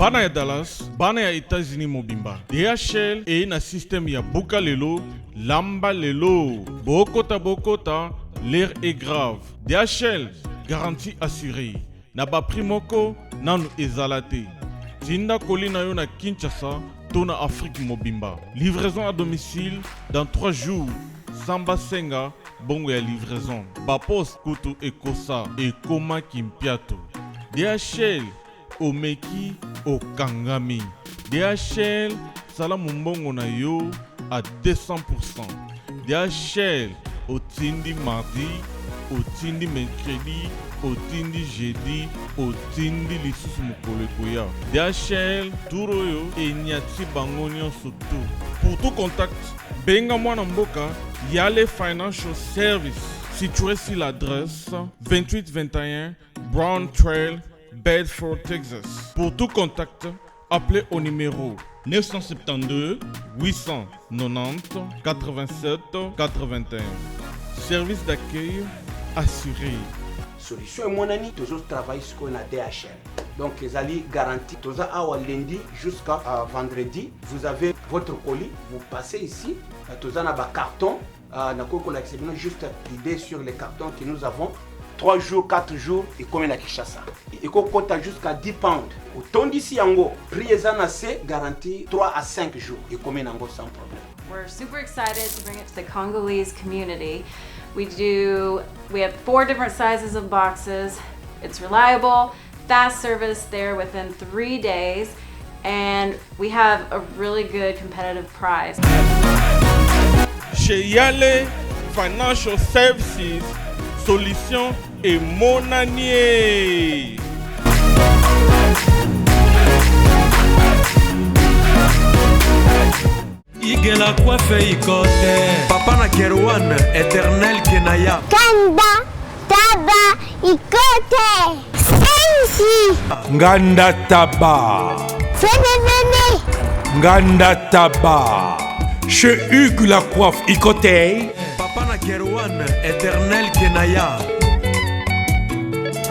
bana ya Dallas, bana ya États-Unis mobimba. DHL et na système ya buka lelo, lamba lelo. Bokota, l'air est grave. DHL, garantie assurée. Na ba primoko, nanu ezalate. Tinda kolina yo na Kinshasa, tona Afrique mobimba. Livraison à domicile dans 3 jours. Samba Senga, bongo ya livraison. Bapos kutu ekosa, ekoma kimpiato. DHL, omeki okangami. DHL, salamu mbongo na yo à 200%. DHL, otindi mardi, otindi mercredi, otindi jeudi, otindi lisusu mokolo ekoya. DHL, turoyo enyati bango nyonso tu. Pour tout contact, benga mwana mboka Yale Financial Service, situé sur l'adresse 2821 Brown Trail, Bedford, Texas. Pour tout contact, appelez au numéro 972 890 87 81. Service d'accueil assuré. Solution et mon ami, toujours travailler sur qu'on a DHL. Donc, les alliés garantis, tous à lundi jusqu'à vendredi, vous avez votre colis, vous passez ici, tous à un carton, juste l'idée sur les cartons que nous avons, 3 jours, 4 jours, et comme la Kinshasa. Et qu'on compte jusqu'à 10 pounds. Autant d'ici, prix assez garanti 3 à 5 jours, et comme sans problème. We're super excited to bring it to the Congolese community. We have 4 different sizes of boxes. It's reliable, fast service there within 3 days, and we have a really good competitive price. Chez Yale Financial Services, solution et monanier. Igela coiffe ikote Papa na Kerouan, éternel Kenaya Kanda, taba, ikote Sensi Nganda taba Fenenene Nganda taba Chez Hugues la coiffe ikote Papa na Kerouan, éternel Kenaya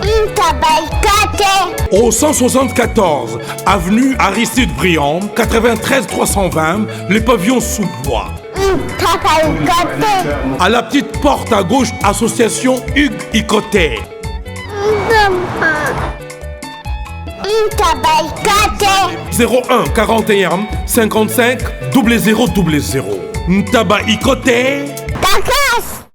Intabaikate Au 174 avenue Aristide Briand, 93 320, les pavillons sous bois. Intabaikate À la petite porte à gauche, association Hugues Ikoté. Intabaikate 01 41 55 0000. Ntaba Ikoté. Takas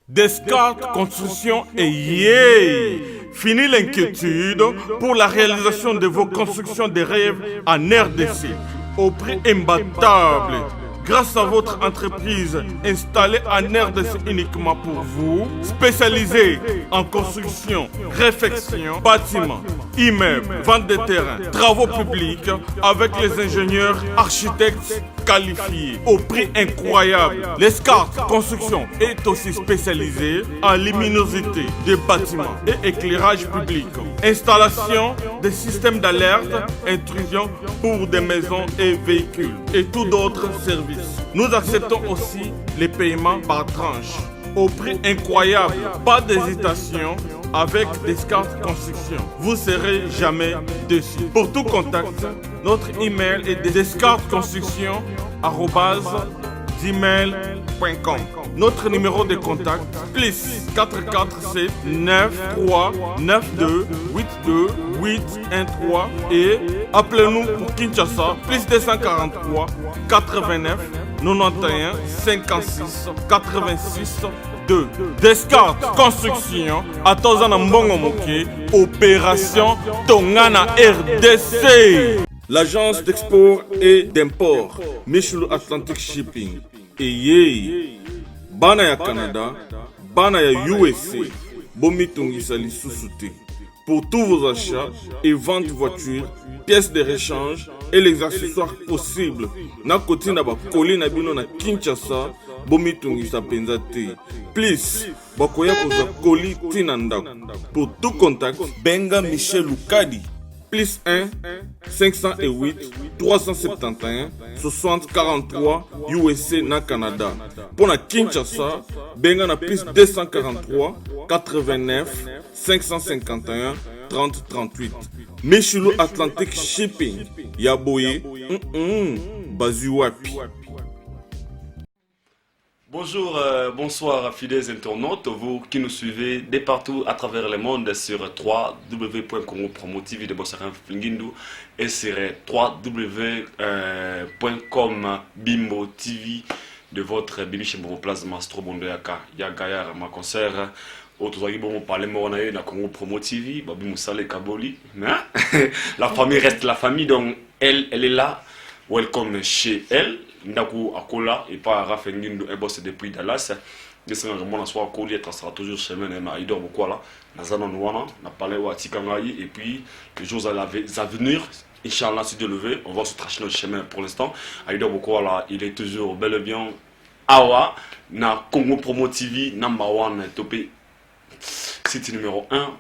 Descartes Construction et yeah! Fini l'inquiétude pour la réalisation de vos constructions de rêves en RDC au prix imbattable. Grâce à votre entreprise installée en RDC uniquement pour vous, spécialisée en construction, réfection, bâtiments, immeubles, vente de terrains, travaux publics avec les ingénieurs architectes qualifiés au prix incroyable. L'escarpe Construction est aussi spécialisée en luminosité des bâtiments et éclairage public. Installation des systèmes d'alerte, intrusion pour des maisons et véhicules et tout d'autres services. Nous acceptons aussi les paiements par tranche au prix incroyable. Pas d'hésitation avec Descartes Construction. Vous serez jamais déçus. Pour tout contact, notre email est descartesconstruction@gmail.com. Notre numéro de contact plus 447 93 92 82 813 et appelez-nous pour Kinshasa plus 243 89 91 56 86 2. Descartes Construction à Tozana Mbongo Moké, opération Tongana RDC. L'agence d'export et d'import Michel Atlantic Shipping. Et yé, bana ya Canada, bana ya USA, bomi tongisa li sous-souté. Pour tous vos achats et ventes de voitures, pièces de rechange et les accessoires possibles. Na koti na ba koli na bino na Kinshasa, bomi tongisa penza te. Please, bakoya koza koli tina ndako. Pour tout contact, benga Michel Lukadi. Plus 1 508 371 60 43 USA na Canada. Pour na Kinshasa, benga na plus 243 89 551 30 38. Meshulu Atlantic Shipping. Yaboye. Bazuapi. Bonjour, bonsoir fidèles internautes, vous qui nous suivez de partout à travers le monde sur www.congopromotv de Bossarin Fingindu et sur www.com Bimbo TV de votre Bibiche Place Mastro Bondoyaka Yagaya ma concert. Autres bon parler monaï na Congo Promo TV, Babi Moussale Kaboli. La famille reste la famille, donc elle est là. Welcome chez elle. Ndaku Akola et pas Rafengindo et boss depuis Dallas. De ce moment là soit Koli être sera toujours chez moi na Idor Bokwala. Na Zanon Wana, na parlé wa Tikangayi et puis les jours à venir. Inch'Allah si Dieu le veut, on va se tracer notre chemin pour l'instant. Idor Bokwala, il est toujours bel et bien Awa na Congo Promo TV number 1 topé site numéro 1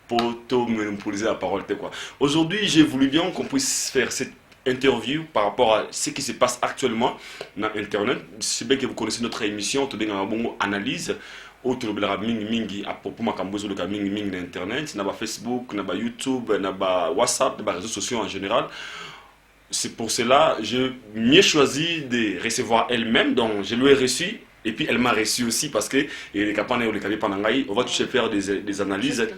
pour te monopoliser la parole quoi. Aujourd'hui, j'ai voulu bien qu'on puisse faire cette interview par rapport à ce qui se passe actuellement dans Internet. C'est bien que vous connaissez notre émission, tu donnes un bon analyse. Autre mingi à propos de mingi d'Internet, na Facebook, na YouTube, na WhatsApp, na réseaux sociaux en général. C'est pour cela que j'ai mieux choisi de recevoir elle-même, donc je lui ai reçu. Et puis elle m'a reçu aussi parce que on va toucher faire des analyses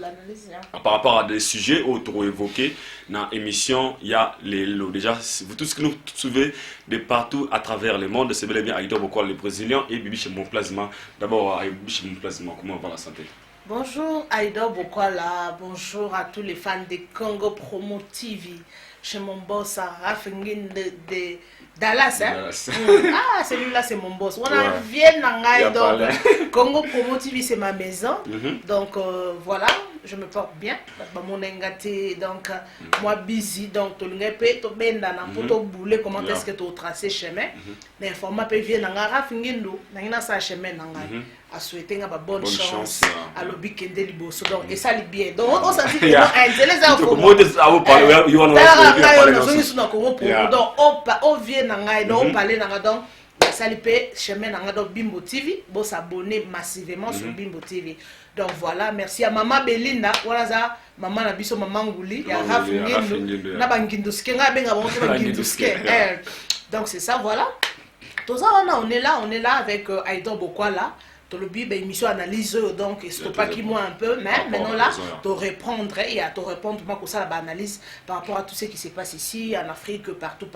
par rapport à des sujets autres évoqués dans l'émission. Il y a les lots. Déjà, vous tous qui nous suivez de partout à travers le monde, c'est bel et bien Aïdor Bokwala, le Brésilien, et Bibi chez mon plasma. D'abord, Bibi chez mon plasma, comment va la santé? Bonjour Aïdor Bokwala, bonjour à tous les fans de Congo Promo TV. Chez mon boss à Rafengin de Dallas, hein? Dallas. Ah, celui-là c'est mon boss. On a vient donc Congo Promo TV c'est ma maison. Donc voilà, je me porte bien. Mon engagé donc moi busy donc tout le monde to benda na poto boule comment est-ce que tu tracé chemin. L'information peut vient na Rafengin do na sa chemin na à souhaiter une bonne chance à l'obi kende liboso donc et ça li bien donc on s'entend que les enfants moi de ça vous parler you want donc on vient na ngai donc on parler na donc ça li peut chemin na donc Bimbo TV bon s'abonner massivement sur Bimbo TV. Donc voilà, merci à maman Belinda, voilà ça, maman na biso maman Nguli, ya Rafengin na banginduske nga benga bon banginduske. Donc c'est ça voilà. Tout ça on est là avec Aïdor Bokwala. Le but émission analyse donc c'est pas qui moi un peu mais maintenant là te répondre et à te répondre moi comme ça la analyse par rapport à tout ce qui se passe ici en Afrique partout.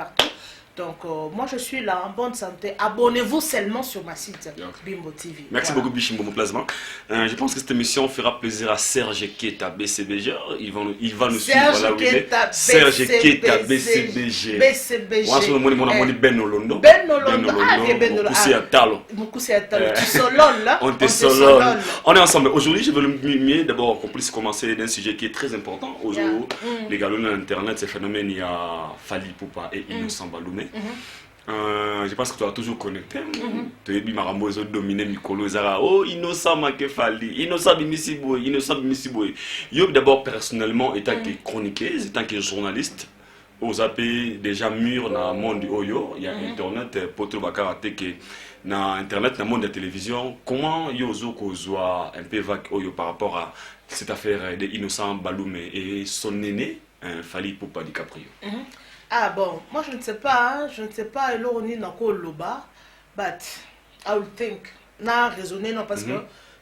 Donc moi je suis là en bonne santé. Abonnez-vous seulement sur ma site Bimbo TV. Merci beaucoup Bichimbo mon placement. Je pense que cette émission fera plaisir à Serge Keta BCBG. Il va nous suivre là où il est. Serge Keta BCBG. Moi je mon ami Ben Olondo. Moussi Atalo. Moussi Atalo. Tu solol là. On te solol. On est ensemble. Aujourd'hui je veux le mieux d'abord qu'on puisse commencer d'un sujet qui est très important. Aujourd'hui les gars sur internet ce phénomène il y a Fally Ipupa et Innocent Baloumé. Je pense que tu as toujours connecté. Tu as dit Marambo ils ont dominé Mikolo Zara. Oh Innocent Make Fally, Innocent Bimisiboy, Innocent Bimisiboy. Yo d'abord personnellement étant que chroniqueuse, étant que journaliste, aux AP déjà mûr dans le monde du Oyo, il y a internet poto bakarate que dans internet dans le monde de la télévision. Comment yo zo kozwa un peu vague Oyo par rapport à cette affaire de Innocent Baloumé et son aîné Fally Ipupa DiCaprio? Ah bon, moi je ne sais pas, Eloroni Nako Loba, but I will think. Na raisonner non parce que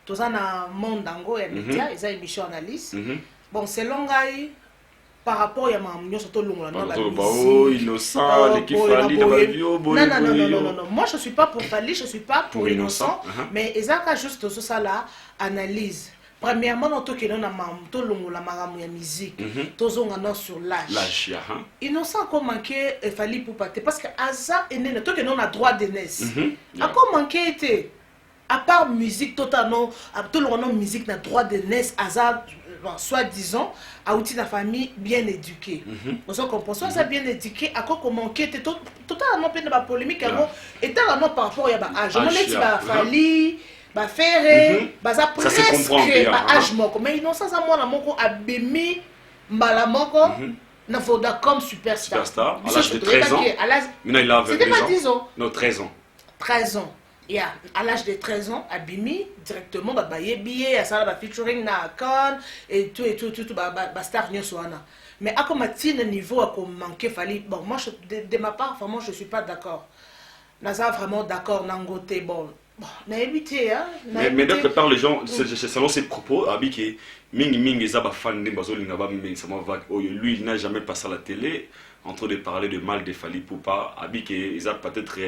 tout ça dans le monde d'ango et médias, ils ont une émission analyse. Bon, c'est long par rapport à ma mission surtout long là. Non, Innocent, l'équipe Fally non. Moi je suis pas pour Fally, je suis pas pour Innocent, mais ils ont juste tout ça là analyse. Premièrement, nous avons la musique, nous avons sur l'âge. Innocent a manqué Fally Ipupa parce que Aza est né, nous avons droit de naissance. A quoi manqué à part musique, totalement, tout le monde musique n'a droit de naissance, Aza, soit disons, à outil de la famille bien éduquée. Nous avons compris ça bien éduqué, à quoi manqué totalement pas de polémique, et totalement par rapport à l'âge. On a dit Fally. Ba faire baza presque ba âge moko mais Innocent ça moi na moko abemi mbala moko na Vodacom superstar à l'âge de 13 ans. Maintenant il a 22 ans. C'était pas 10 ans. Non 13 ans. 13 ans. Yeah, à l'âge de 13 ans, à Bimi, directement, bah, billet, à ça, bah, featuring na Con, et tout, bah, star Nyoswana. Mais à comme un niveau, à comme manquer, fallait, bon, moi, de ma part, vraiment, je suis pas d'accord. Naza vraiment d'accord, Nangote, bon, n'a évité, hein. Mais d'autre part, les gens, selon ses propos, Abi qui Ming et Zaba fan de Bazo Lingaba, mais ça m'a vague. Lui, il n'a jamais passé à la télé, en train de parler de mal de Fali Poupa, Abi qui ils a peut-être.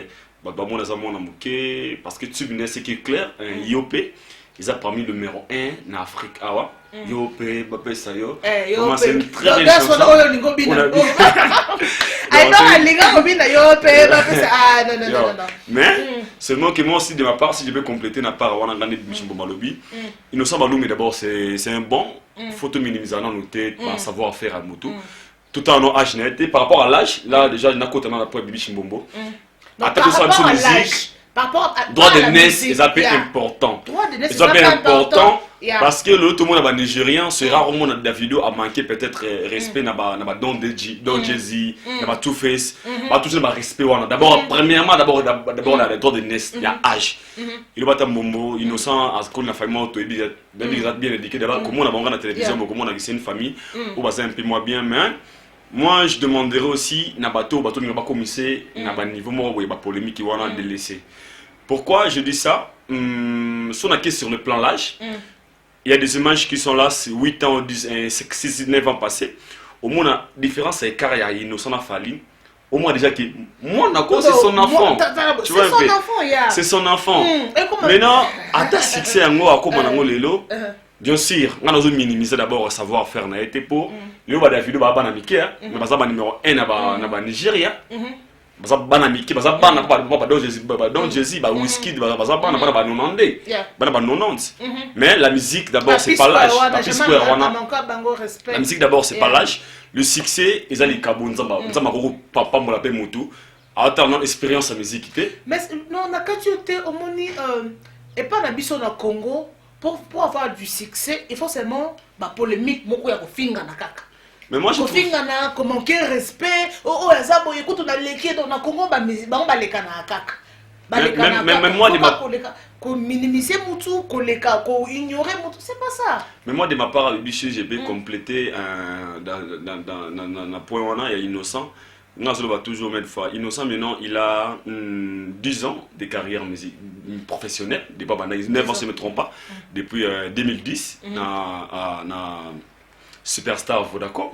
Parce que tu venais, ce qui est clair, un IOP, ils ont parmi le numéro 1 en Afrique. Awa, IOP, Bapé Sayo. C'est une très belle chanson. Mais, seulement que moi aussi, de ma part, si je vais compléter ma part, on a gagné Michimbo Malobi. Innocent Balou, mais d'abord, c'est un bon photo minimisant en noté par savoir-faire à Moutou. Tout en âge net. Par rapport à l'âge, là, déjà, il y a côté dans la poêle de Bichimbombo. Donc, par rapport à l'âge, droit de naissance, ils appellent important. Ils appellent important parce que tout le monde est nigérien, c'est rarement dans la vidéo à manquer peut-être respect dans Don Jay-Z, dans Two Face, tout ça respect. D'abord, premièrement, d'abord la droit de naissance, il y a âge. Il va être Mombo, innocent, à ce qu'on a fait moi, bien éduqué. D'abord, comment on a regardé la télévision, comment on a vu une famille, ou bah c'est un peu moins bien, mais. Moi, je demanderais aussi, na bateau n'a pas commissaire, na ba niveau moi, il y a pas polémique qui va délaisser. Pourquoi je dis ça? Si on a sur le plan l'âge, il y a des images qui sont là, c'est 8 ans, 10, 6, 9 ans passés. Au moins, la différence, c'est carrière, innocent à Fali. Au moins, déjà, moi, c'est son enfant. C'est son enfant, c'est son enfant. Maintenant, à ta succès, à moi, à comment on bien sûr, on a minimisé d'abord savoir-faire na été pour le bas David ba bana mike mais baza ba numéro 1 na ba Nigeria baza bana mike baza bana ba Don Jay-Z ba Wizkid baza bana ba 90 bana ba 90 mais la musique d'abord c'est pas l'âge la musique d'abord c'est pas l'âge le succès ils allaient kabunza ba papa mo la pe mutu attendant expérience en musique mais non na quand tu étais au moni et pas na biso na Congo. Pour avoir du succès, il faut seulement la polémique, beaucoup ya kofinga na kaka. Mais moi je trouve kofinga na ko manquer respect, ezabo écoute on a léké dans na Congo ba leka na kaka. Ba leka na kaka. Mais moi de ma ko minimiser mutu, ko leka, ko ignorer mutu, c'est pas ça. Mais moi de ma part je vais compléter dans point on a il y a innocent. Non, ça va toujours mettre fois. Innocent, maintenant, il a 10 ans de carrière musique professionnelle. Depuis 9 ans, si je ne me trompe pas. Depuis 2010, na Superstar Vodacom.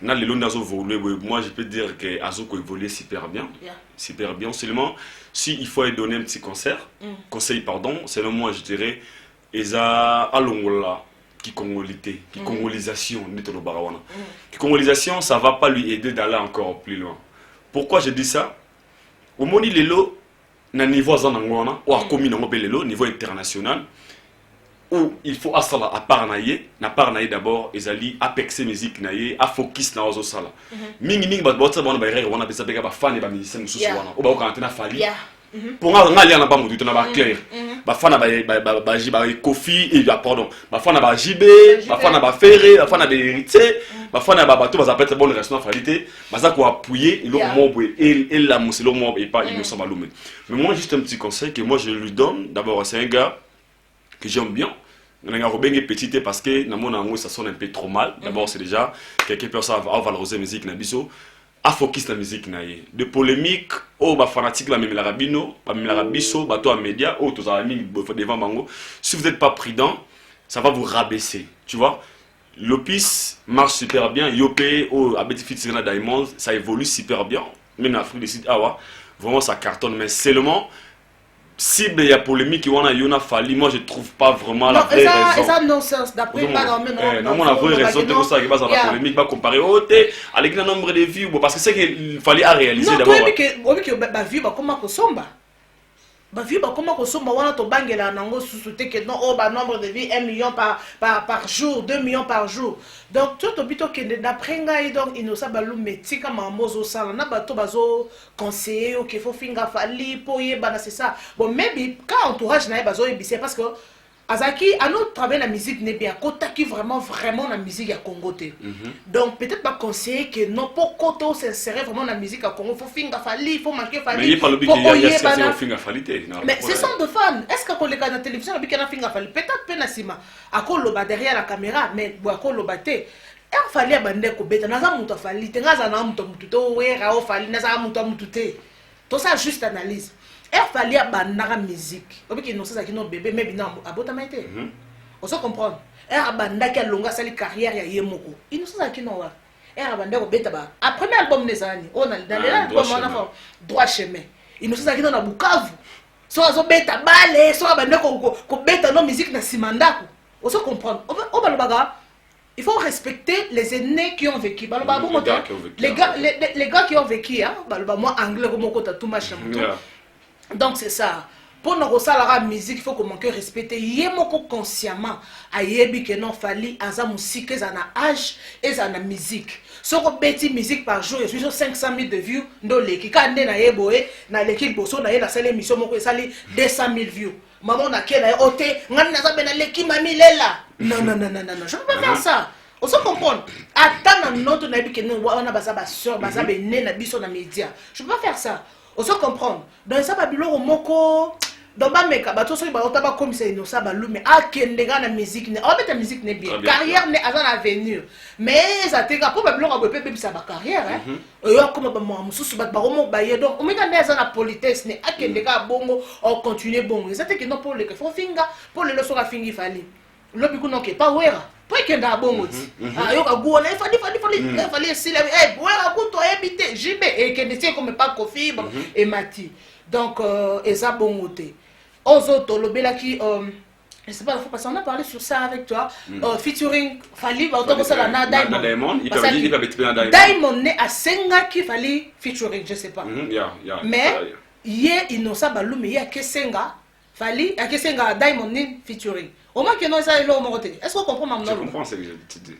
Moi, je peux dire que Azoko évolue super bien. Super bien. Seulement, s'il faut donner un petit conseil, selon moi, je dirais, Eza Alongola. Qui congolisation, qui congolisation, ça va pas lui aider d'aller encore plus loin. Pourquoi je dis ça? Au moni lelo na niveau zanangwana ou à commune lelo niveau international où il faut asala à part na part d'abord ezali apex musique naie a focus na ozo sala mingi ba botsa bona ba rere wana pesa beka ba fan ba musicien mususu wana ou ba ko antena Fali pour nga lia na ba mutu na ba clair ba fana ba Kofi et pardon ba fana ba JB ba fana ba Ferré ba fana ba Héritier ba fana ba bato ba peut-être bonne restaurant qualité ba ça ko appuyer le mob et la muselo mob et pas innocent Baloume. Mais moi juste un petit conseil que moi je lui donne, d'abord c'est un gars que j'aime bien. On a Robin petit parce que dans mon amour ça sonne un peu trop mal. D'abord c'est déjà quelques personnes à valoriser la musique na biso. À focus la musique naie de polémique oh ba fanatique la même la rabino pas même la rabiso bateau à média oh tous amis devant bango si vous n'êtes pas prudent ça va vous rabaisser tu vois. L'Opis marche super bien Yopé oh Abeti Fit Serena Diamond ça évolue super bien même en Afrique du Sud awa vraiment ça cartonne mais seulement si il y a polémique on a Yona Fali moi je trouve pas vraiment la vraie raison. Ça non-sens d'après pas dans non la vraie raison c'est pour ça qu'il va la polémique pas comparer au avec le nombre de vues parce que c'est qu'il fallait à réaliser d'abord. Non que ba vue ba comment ko somba. Ba vue ba comment ko somba wana to bangela nango susuté que non oh ba nombre de vues 1 million par jour, 2 millions par jour. Donc tout obito que d'après ngai donc Innocent Baloume tika mamozo sala na bato bazo conseiller OK faut finga Fali poye bana c'est ça. Bon maybe quand entourage na bazo ebisé parce que Azaki, à nous travailler la musique n'est bien, qui vraiment la musique à Congo. Donc peut-être pas conseiller que non pour koto s'insérer vraiment la musique à Congo, faut finga fali, faut manquer fali. Mais il parle bien qu'il y a finga fali. Mais c'est son de fan. Est-ce qu'on les dans la télévision avec un finga fali? Peut-être penasima. À quoi loba derrière la caméra, mais à quoi loba te. Er fali abande ko beta naza muto fali, tengaza na muto mututo, wera o fali naza muto mutute. Tout ça juste analyse. Er fallait abandonner la musique. Parce que nous sommes qui nos bébés, mais bien abota maite. On se comprend. Er abandonner la longue sa carrière ya yemoko. Ils nous sommes qui nos wa. Er abandonner au beta ba. A premier album des années, on a dans l'album on a fait droit chemin. Ils nous sommes qui dans Bukavu. So azo beta balé, so abandonner ko beta no musique na simandako. On se comprend. On va le baga. Il faut respecter les aînés qui ont vécu. Les gars qui ont vécu, hein. Moi anglais comme tout machin. Donc c'est ça. Pour nous ressentir la musique, il faut qu'on manque respecter. Yemoko consciemment. Ayebi que non fali aza musique, ça na âge et ça na musique. Si on bêtit musique par jour, je suis sur 500 000 de views. Dans l'équipe, quand on est na yeboé, na l'équipe bosso na yé la seule émission moko sali 200 000 views. Maman na kena ote, ngana na ben l'équipe mami lela. Non, je peux pas faire ça. On se comprend. Attends notre nabi que nous on a basa ba sœur, basa bené na biso na média. Je peux pas faire ça. On se comprend. Dans ça babilo moko dans ba meka ba to so ba otaba comme ça no ça ba lu mais akendega na musique ne on met musique ne bien carrière ne azan avenir mais ça te ga pour babilo ba pepe ça ba carrière hein yo comme ba mo mususu ba romo ba ye donc on met dans ça na politesse ne akendega bongo on continue bongo ça te que non pour le que faut finga pour le so ga fingi fali lo biku non que pas wera pour que da bongo ti ah yo ka guona fali si la wera ku to habiter jibe et que ne tient comme pas kofi et mati donc et ça bongo te Ozoto lobela qui je sais pas, parce qu'on a parlé sur ça avec toi. Featuring Fali, na Diamond. Diamond n'est à Senga qui Fali featuring, je sais pas. Mais hier innocent balou mais hier que Senga Fali, à que Senga Diamond n'est featuring. Au moins que non ça est là au Moroté. Est-ce qu'on comprend maintenant? Je comprends ce que je te dis.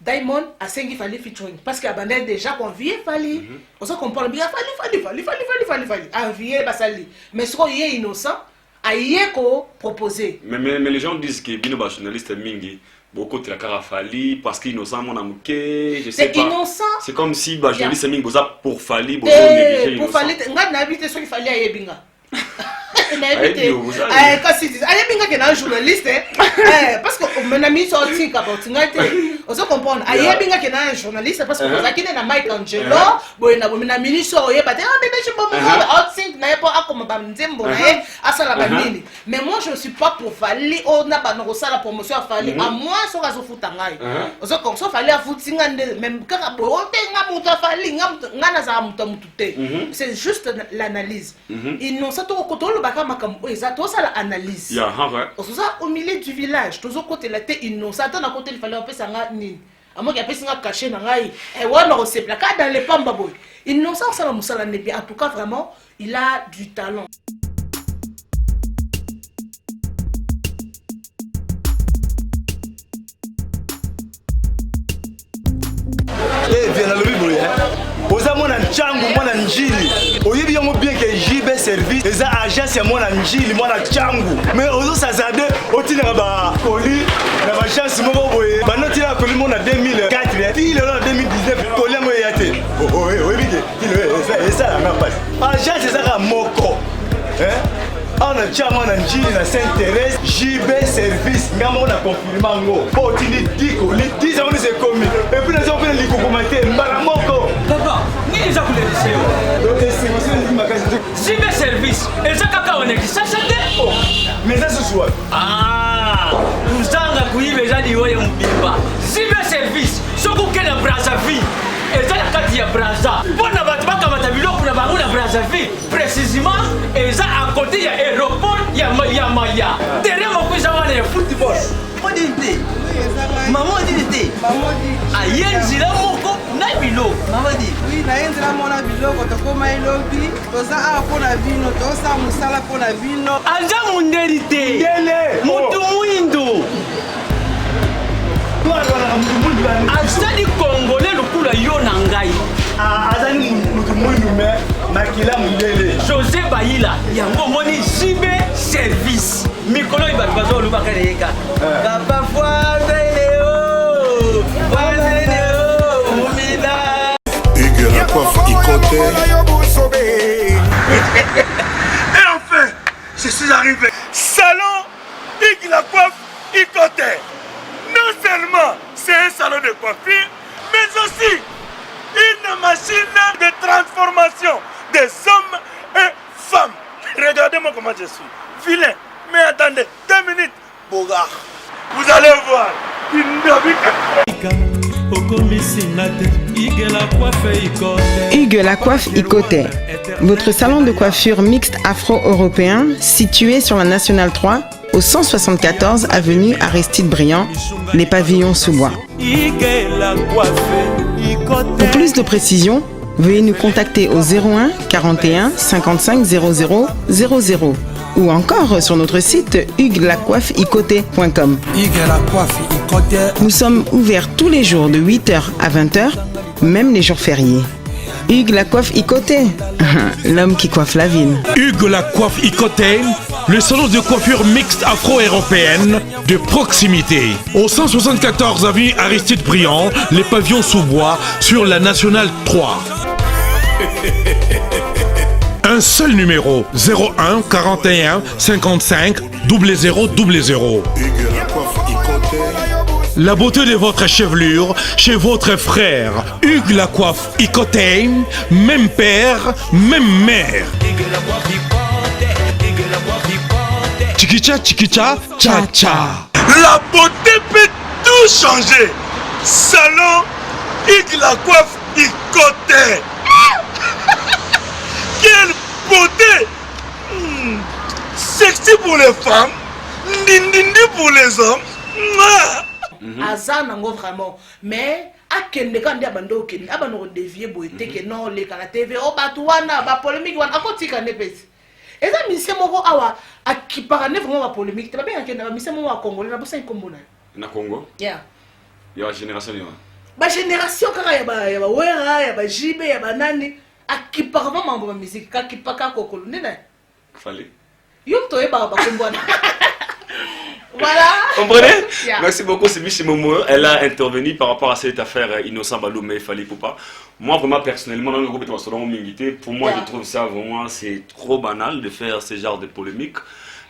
Diamond a Sengi Fali featuring parce qu'il a déjà convié Fali. On se comprend bien Fali. Envié Basali. Mais ce qu'on est innocent. Ayeko proposé. Mais les gens disent que Bino ba journaliste mingi beaucoup de la Carafali parce qu'innocent mon amouké, je sais pas. C'est innocent. C'est comme si ba journaliste mingi boza pour Fali bozo négliger innocent. Pour Fali nga n'habite ce qu'il fallait ayebinga. Ayebinga qui est un journaliste parce que mon ami sorti on se comprend. Ayebinga qui est un journaliste parce que vous avez na Mike Angelo, boy na mon ami sorti mais je me na pas comme bamzembo na asala bandini. Mais moi je ne suis pas pour Fali on a ba no la promotion à Fali à moi so gazo futangai. On se comme so Fali a futinga même quand boy on tenga muto Fali ngana za muto mutute. C'est juste l'analyse. Ils n'ont ça tout le baka makambo exact ça l'analyse. Au milieu du village, tous aux côtés la tête innocent, à côté il fallait un peu ça ni. À moi qui a fait ça caché dans ngai. Et ouais non c'est placard dans les pamba boy. Innocent ça la musala n'est bien. En tout cas vraiment, il a du talent. Viens dans le bible oza mwana nchangu mwana njili oyebi yango bien que JB service eza agence ya mwana njili mwana nchangu mais ozo sazade otinaka ba koli na ba chance moko boye banotina koli mona 2004 il est en 2019 koli yango yate oyebi que ça la passe agence ezaka moko on a chama na njili na Saint-Thérèse JB service ngamo na confirmer ngo po tindi diko li 10 ans c'est commis et puis les gens viennent li kokomate mbala moko papa ni les akule deseo donc c'est monsieur magasin JB service et ça kaka on est ça mais ça se soit uzanga kuibe jadi woye mbimba JB service soko kena Brazzaville et ça la carte ya Brazza bona batu bakamata biloko na bango na Brazzaville précisément et ça à côté ya aéroport ya Maya derrière mo kuza wana ya football modité maman dit ayenzi la moko na bilo maman dit oui na yenzi la mona biloko to koma elobi toza a pona vino toza musala pona vino anja munderité dele mutu muindo azali congolais lokula yo na ngai azali mutu muindo mais makila mundele José Baïla yango moni JB service mikolo oyo bato bazolobaka leyeka papa foizeleo foizeleo mumina Hugues la coiffe Ikote. Et enfin, je suis arrivé. Salon Hugues la coiffe Ikote. Non seulement c'est un salon de coiffure, mais aussi une machine de transformation des hommes et femmes. Regardez-moi comment je suis. Vilain. Mais attendez, 2 minutes. Bogard. Vous allez voir. Hugues la coiffe Ikote, votre salon de coiffure mixte afro-européen situé sur la Nationale 3 au 174 avenue Aristide Briand, les pavillons sous bois. Pour plus de précisions, veuillez nous contacter au 01 41 55 00 00 ou encore sur notre site hugueslacoiffeikote.com. Nous sommes ouverts tous les jours de 8h à 20h, même les jours fériés. Hugues la coiffe Ikote, l'homme qui coiffe la ville. Hugues la coiffe Ikote, le salon de coiffure mixte afro-européenne de proximité. Au 174 avenue Aristide Briand, les pavillons sous bois sur la Nationale 3. Un seul numéro, 01 41 55 00 00. La beauté de votre chevelure chez votre frère. Hugues la coiffe Ikote, même père, même mère. Chikicha, chikicha, cha cha. La beauté peut tout changer. Salon Hugues la coiffe Ikote. Quelle beauté! Sexy pour les femmes, ndindindi pour les hommes. Aza nango vraiment, mais akende kandi abando okende abano dévier boité que non les kala TV o batwana ba polémique wana akotika ne pesi. Eza mise moko awa akipara ne vraiment ba polémique. Te ba bien akende ba mise moko wa congolais na bosa ikombona. Na Congo? Yeah. Ya génération yo. Ba génération kaka ya ba wera ya ba jibe ya ba nani akipara mambo ba musique kakipaka kokolo nena. Fallait. Yo mtoye ba kombona. Voilà. Comprenez? Yeah. Merci beaucoup, c'est Michi Momo. Elle a intervenu par rapport à cette affaire Innocent Balou, mais il fallait pas. Moi, vraiment, personnellement, dans le groupe de pour moi, je trouve ça vraiment, c'est trop banal de faire ce genre de polémique.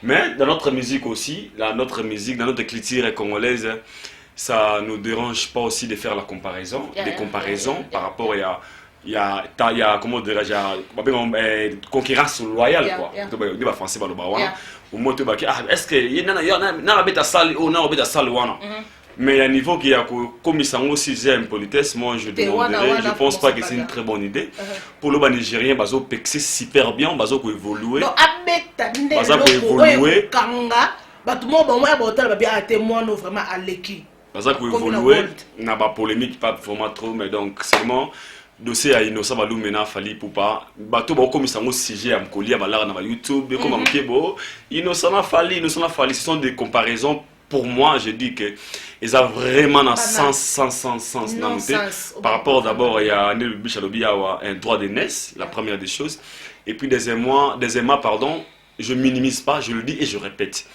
Mais dans notre musique aussi, dans notre culture congolaise, ça ne nous dérange pas aussi de faire la comparaison, des comparaisons par rapport à. Il y a comment dirais-je, concurrence loyale quoi. Tu vas français au moins tu vas est-ce que il y a beta salle ou non beta salle wana. Mais à niveau qui a comme ça aussi j'ai une politesse, moi je demanderais, je pense pas que c'est une très bonne idée pour le Nigérien bazo pexer super bien, bazo évoluer. Non abeta évoluer kanga batu mo ba moi ba ba bien témoin vraiment à l'équipe. Bazo évoluer n'a pas polémique pas vraiment trop mais donc seulement dossier à Innocent Balou mena fali pour pas bateau ba comme ça mo sujet am colia balara na YouTube comme am kebo Innocent fali ce sont des comparaisons pour moi je dis que ils ont vraiment un sens par rapport d'abord il y a le Bichalobi un droit de naissance la première des choses et puis deuxièmement pardon je minimise pas je le dis et je répète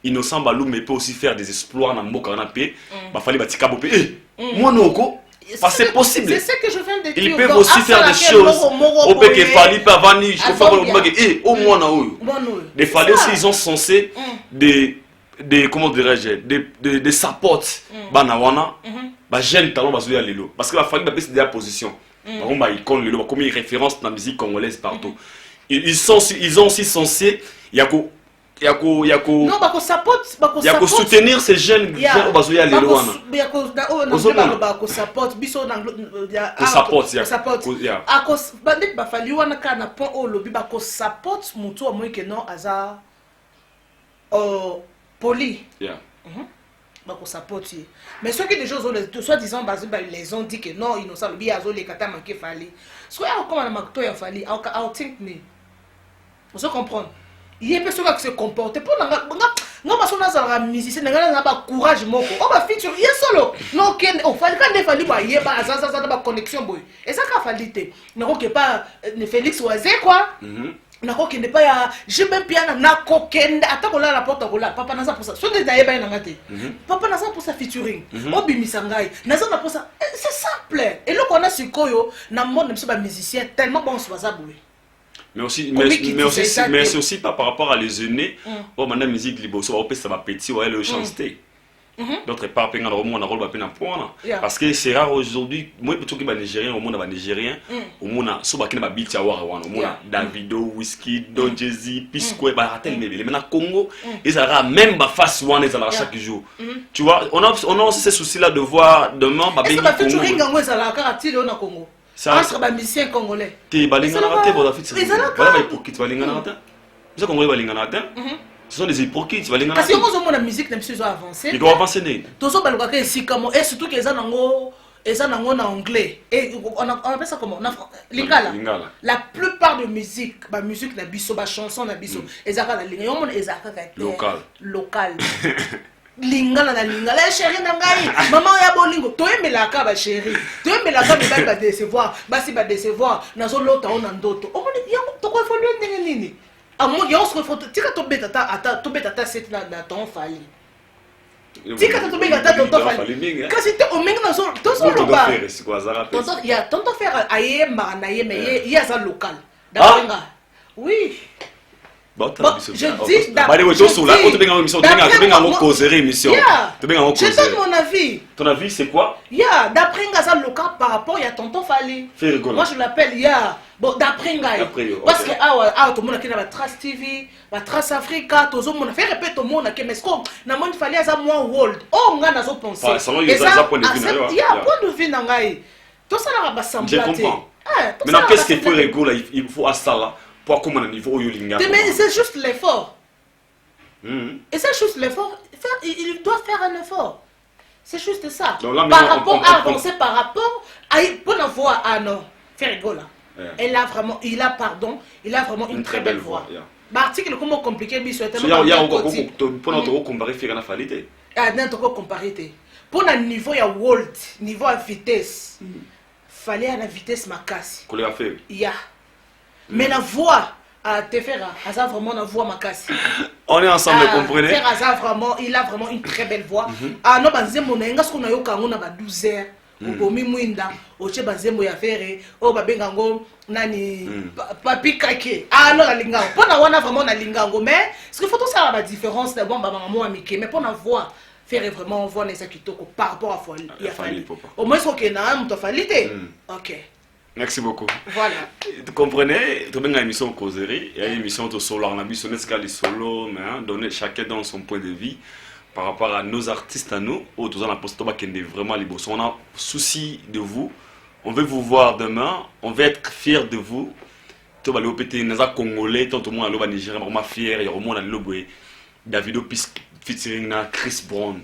Innocent Balou mais peut aussi faire des exploits dans Mboka na pe ba fali batika bopé moi noko. C'est possible. C'est ce que je viens de dire. Ils peuvent aussi faire des choses. Au peut que Fali pas vanir, je peux pas au moins na oyo. Des Fali aussi ils ont censé des comment dirais-je des supports banawana ba jeune talent bazoya lelo parce que la Fali ba baisse de la position. Ba ba icône lelo comme une référence dans la musique congolaise partout. Ils ont aussi censé yako non bako support yako soutenir ces jeunes bazoya lelo wana bako support biso na support akos bandit ba fali wana kana pont au lobby bako support mutu wa moi que non aza poli bako support mais ceux qui déjà soit disant les ont dit que non Innocent lobby azo les kata manqué fali soit comme na makto ya fali I think me vous comprenez. Il y a des personnes qui se comportent pour non parce qu'on a un musicien n'a pas courage moko on va feature il y a solo non ken on fallait quand il fallait bah il y a pas ça pas connexion boy et ça qu'a fallu te non que pas Félix Oisé quoi nakokende pa ya jibe piana nakokende ata kolala porte kola papa naza pour ça so nde dayeba ye nanga te papa naza pour ça featuring obimisa ngai naza na pour ça c'est simple eloko wana sikoyo na monde biso ba musicien tellement bon so baza boye mais c'est aussi pas par rapport à les aînés oh maintenant musique liboso va opesa ba petit ouais le chanter d'autre part penga na monde na rôle ba pena point parce que c'est rare aujourd'hui moi plutôt que ba nigérien au monde ba nigérien au monde so ba kina ba beat ya wara wana au monde Davido Wizkid Don Jay-Z P-Square ba ratel mais maintenant Congo ils aura même ba face one ils aura chaque jour tu vois on a aussi ce souci là de voir demain ba bengi Congo est-ce que tu ringa ezala ka atile na Congo entre ba musiciens congolais te balinga na raté ba fit voilà ba hypocrite balinga na raté ça congolais balinga na raté ce sont des hypocrites balinga na parce que quand on la musique n'a plus avancé ils doivent avancer né tozo baluka ka esikamo et surtout que eza nango na anglais et on appelle ça comment lingala la plupart de musique ba musique na biso ba chanson na biso ezaka la linga yo mona ezaka ka local lingala na lingala chérie na ngai maman ya bolingo toyemelaka ba chérie toyemelaka be ba décevoir basi ba décevoir nazo lota ona ndoto omoni yango toko fondwe ndenge nini amo yo se foto tika to beta to beta ta set na ton fali tika to beta ta ton fali kasi te omenga nazo to so loba tonto ya tonto faire aye na ye mais ya za local dabenga oui. Bon, je dis d'abord. Je donne mon avis. Ton avis, c'est quoi? Ya, d'après Ngaza local par rapport à tonton Fali. Moi, je l'appelle Ya. Bon, d'après Ngaza. Parce que tout le monde qui a la Trace TV, la Trace Africa, tout le monde fait répéter au monde que mais ce qu'on a moins Fali à moi world. Oh, on a nos pensées. Et ça, il y a un point de vue Nangaï. Tout ça n'a pas semblé. Je comprends. Maintenant, qu'est-ce qu'il faut rigoler? Il faut à ça là. Pour comment un niveau Yolinga. Mais c'est juste l'effort. Et c'est juste l'effort. Il doit faire un effort. C'est juste ça. Donc, par rapport à avancer, par rapport à pour avoir non, faire rigoler. Il a vraiment une très belle voix. L'article comment compliqué mais c'est tellement pour notre comparer faire la qualité. Ah n'importe comparer. Pour un niveau ya world, niveau à vitesse. Fallait à la vitesse makasi. Qu'on l'a fait. Ya. Mais la voix à Tefera, Aza vraiment la voix makasi. On est ensemble, comprenez? Tefera vraiment, il a vraiment une très belle voix. Ah non, banze mon enga ce qu'on a eu quand on a 12 heures. Au Mimwinda, au Che banze mo ya faire, au babengango nani papi kake. Ah non la linga. Pour na wana vraiment na lingango mais ce qu'il faut tout ça la différence de bon baba maman amike mais pour la voix faire vraiment voir les akitoko par rapport à Fali. Au moins ce qu'on a un Falité. OK. Merci beaucoup. Voilà. Vous comprenez, tu as une émission causerie, il y a une émission de solo, on a vu son escalier solo, mais donner chacun dans son point de vue par rapport à nos artistes à nous. Ou tous en a posté vraiment les beaux. On a souci de vous. On veut vous voir demain. On veut être fiers de vous. Tu vas aller au PT, Naza Congolais, tant au moins à Nigérien, vraiment fier. Il y a au moins à l'Oboué, Davido featuring na Chris Brown.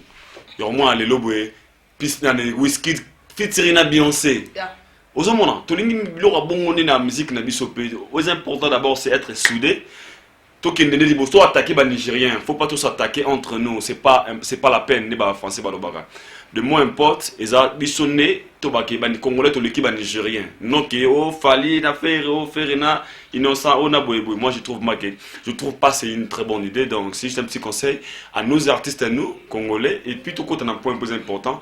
Il y a au moins à l'Oboué, Wizkid featuring na Beyoncé. Aux hommes, tout le monde a la musique na biso pe. Aux important d'abord c'est être soudé. Tout qui n'est pas toi attaquer les Nigériens, faut pas tous attaquer entre nous, c'est pas la peine les français ba lobaga. De moins importe, ils a bisonné to ba ki ban congolais to l'équipe nigérien. Non que oh fali na faire oh faire na innocent on a boy. Moi je trouve pas c'est une très bonne idée donc si j'ai un petit conseil à nos artistes à nous congolais et puis tout côté un point plus important.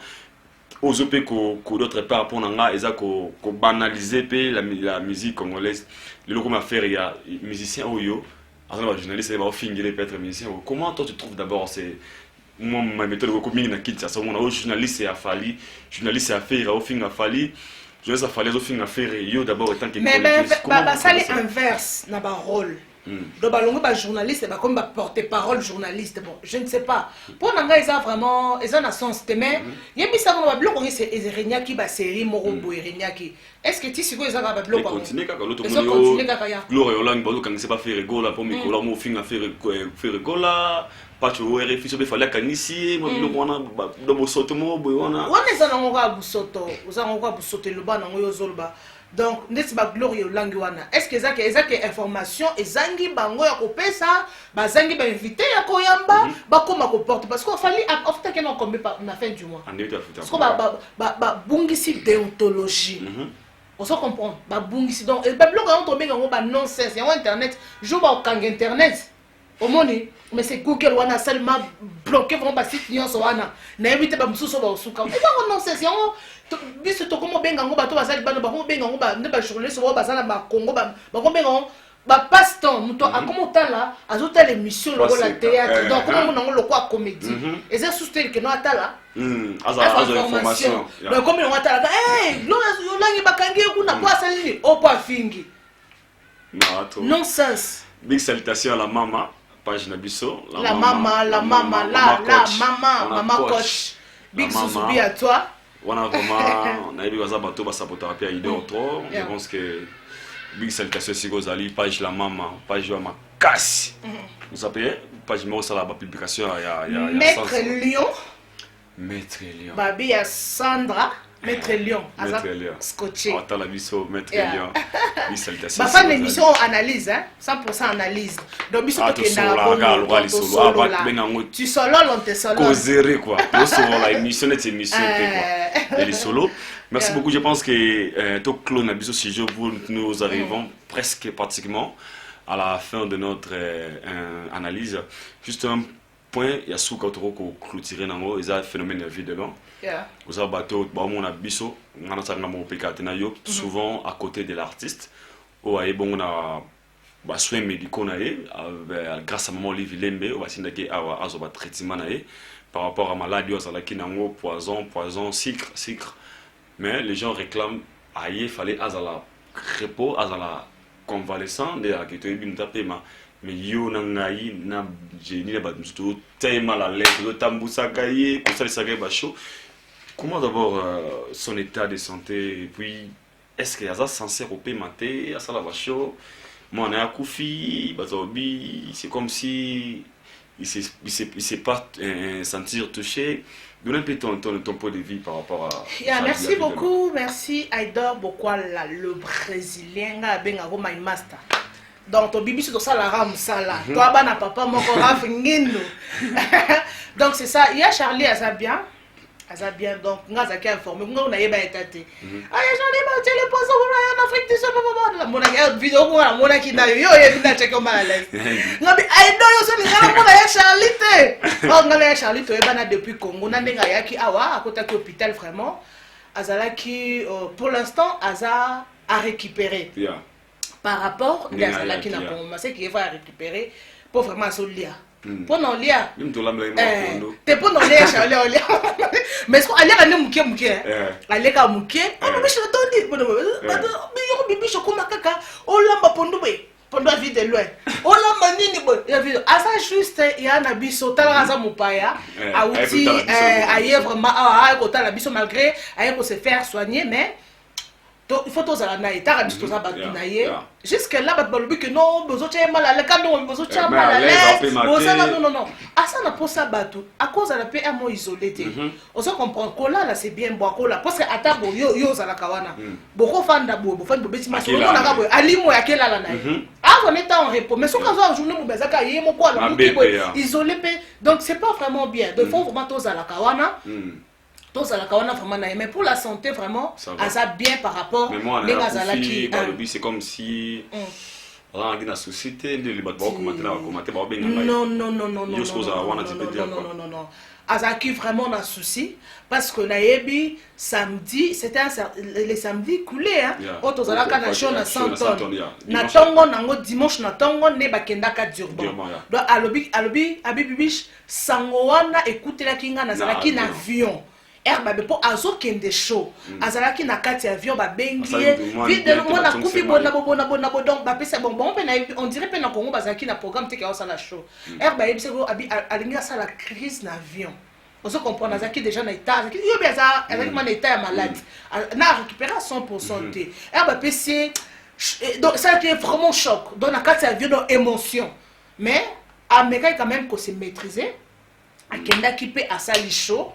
Aux OP que d'autres part pour nanga ils ont banalisé la musique congolaise le logo m'a fait il y a musicien oyo alors journaliste va finir peut être musicien comment toi tu trouves d'abord c'est moi ma méthode beaucoup mingi na kitsa ça mon journaliste a fallu journaliste a fait au fin a fallu journaliste a fallu au fin a faire yo d'abord étant que mais ça les inverse na ba rôle donc balongo ba journaliste ba comme ba porte-parole journaliste bon je ne sais pas pour nanga ils a vraiment ils ont un sens mais yebisa ko ba bloc on c'est Erenia qui ba série Morobo Erenia qui est-ce que tu sais quoi ils ont ba bloc on continue kaka l'autre monde Gloire Hollande ba quand c'est pas faire rigola pour Nicolas mo fin à faire rigola pas tu aurais fait sur fallait kanisi mo bloc on do bosoto mo boy on est en ngwa busoto uza ngwa busoto le ba na ngoyo zolba. Donc, n'est-ce pas Gloria Languana? Est-ce que ça que information et zangi bango ya kopesa, ba zangi ba invité ya koyamba, ba koma ko porte parce qu'il fallait en fait que non comme na fin du mois. Parce que ba bungisi déontologie. on se comprend ba bungisi donc et ba bloc on tombe ngo ba nonsense ya internet jo ba kang internet au moni mais c'est Google wana seulement bloqué vraiment ba site nyonso wana na éviter ba mususo ba osuka et ba nonsense ya biso to komo benga ngo ba to bazali bana ba komo benga ngo ba ne ba journaliste ba bazala ba Congo ba komo benga ngo ba passe temps muto akomota là azota l'émission le la théâtre donc comme on le quoi comédie et c'est soutenir que no atala information donc comme on atala eh lo langi bakangi kuna kwa salini opa fingi nonsense. Big salutations à la maman page Nabiso la maman coach big soubi à toi on a vraiment on a eu besoin bateau ba sapoter pia idée trop je pense que big salutations si vous allez page la maman page ma casse vous savez page numéro ça la publication il y a Maître Lion Babi à Sandra Maître Lion scotché attends la biso Maître Lion big salutations bah pas l'émission analyse hein 100% analyse donc biso to tu solo on te solo causerie quoi nous solo la émission est émission quoi et les solo merci beaucoup je pense que to clone biso si je vous nous arrivons presque pratiquement à la fin de notre analyse juste un point il y a sous quand on clôturer nango ils a phénomène évidemment vous avez bateau ba mon abiso ngana tsanga mo pekate na yo souvent à côté de l'artiste ou ay bon na ba soins médicaux na grâce à maman Olivier Lembe ou basinda ke awa azoba traitement na par rapport à maladie osala ki nango poison sucre mais les gens réclament aye fallait azala repos azala convalescent de la kito bim tapema mais yo nangai na génie na batmusto tellement la lettre tambusa kaye comme ça les saga ba chaud. Comment d'abord son état de santé et puis est-ce qu'il y a ça sincère au pématé à ça la vacho moi on a Koufi Bazobi c'est comme si il s'est pas sentir touché donne un peu ton point de vue par rapport à merci beaucoup merci Aïdor Bokwala le brésilien a benga Roma master donc ton bibi sur ça la ram ça là toi bana papa moko raf ngino donc c'est ça il y a Charlie Azabien donc ngaza qui informé on a yeba étaté Charlie ba téléposo en Afrique du Sud mon a vidéo mon a qui na yo na check au mal ngabi Aïdor yo so ngala mon a Charlie te ngala Charlie to yeba na depuis Congo na ndenga yaki awa à côté de l'hôpital vraiment azala qui pour l'instant aza à récupérer par rapport à la qui n'a pas commencé qui va récupérer pour vraiment se lire pour non lire t'es pour non lire Charlie mais est-ce qu'on allait à nous mouké allez qu'à mouké on biche le tondi bibi chokoma kaka on lamba pendant vie de loin on lamba nini bo ya vie à ça juste il y a un abisso tala za mupaya a outil aille vraiment à côté la bisso malgré aille pour se faire soigner mais il faut tous aller naïta quand tous abattre naïe jusque là bat balubi que non besoin de mal à l'aise quand on besoin de mal à l'aise non à ça n'a pas ça battu à cause de la paix à moi isolé on se comprend que là c'est bien boire cola parce que atabo yo za la kawana beaucoup fan d'abo fan de bêtise mais on a gabo alimo ya kela la naïe ah on est en repos mais ce qu'on a journée mon bazaka yé mon quoi isolé donc c'est pas vraiment bien donc faut vraiment tous à la kawana donc ça la kawana vraiment mais pour la santé vraiment ça bien par rapport les gazala qui c'est comme si on a une société de les battre commenter non Azaki vraiment un souci parce que naebi samedi c'était les samedis coulé hein auto zala kana show na 100 tonnes na tongo nango dimanche na tongo ne bakenda ka Durban donc alobi abibibich sangoana écouter la kinga na zala ki na avion herba be po azo kende show azalaki na kati avion ba bengie vite de mona kufi bona donc ba pesa bon on dirait pe na Congo bazaki na programme te ka la show herba yebsego abi alinga ça la crise na avion on se comprend azaki déjà na état yo bien ça azaki na état malade na récupérer 100% te herba pc donc ça qui est vraiment choc donc na kati avion donc émotion mais ameka quand même que c'est maîtrisé akenda ki pe asali show.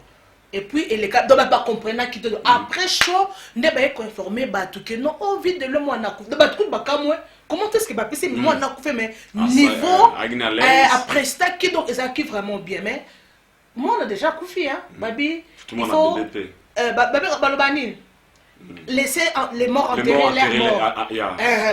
Et puis, les cas, donc, pas comprendre qui te après chaud, ne pas être informé, que non, on vit de le mois n'a comment est-ce que va passer moi n'a fait mais niveau après ça qui donc ça qui vraiment bien mais moi on a déjà couffé hein babi il faut babi balobani laisser les morts enterrer leurs morts.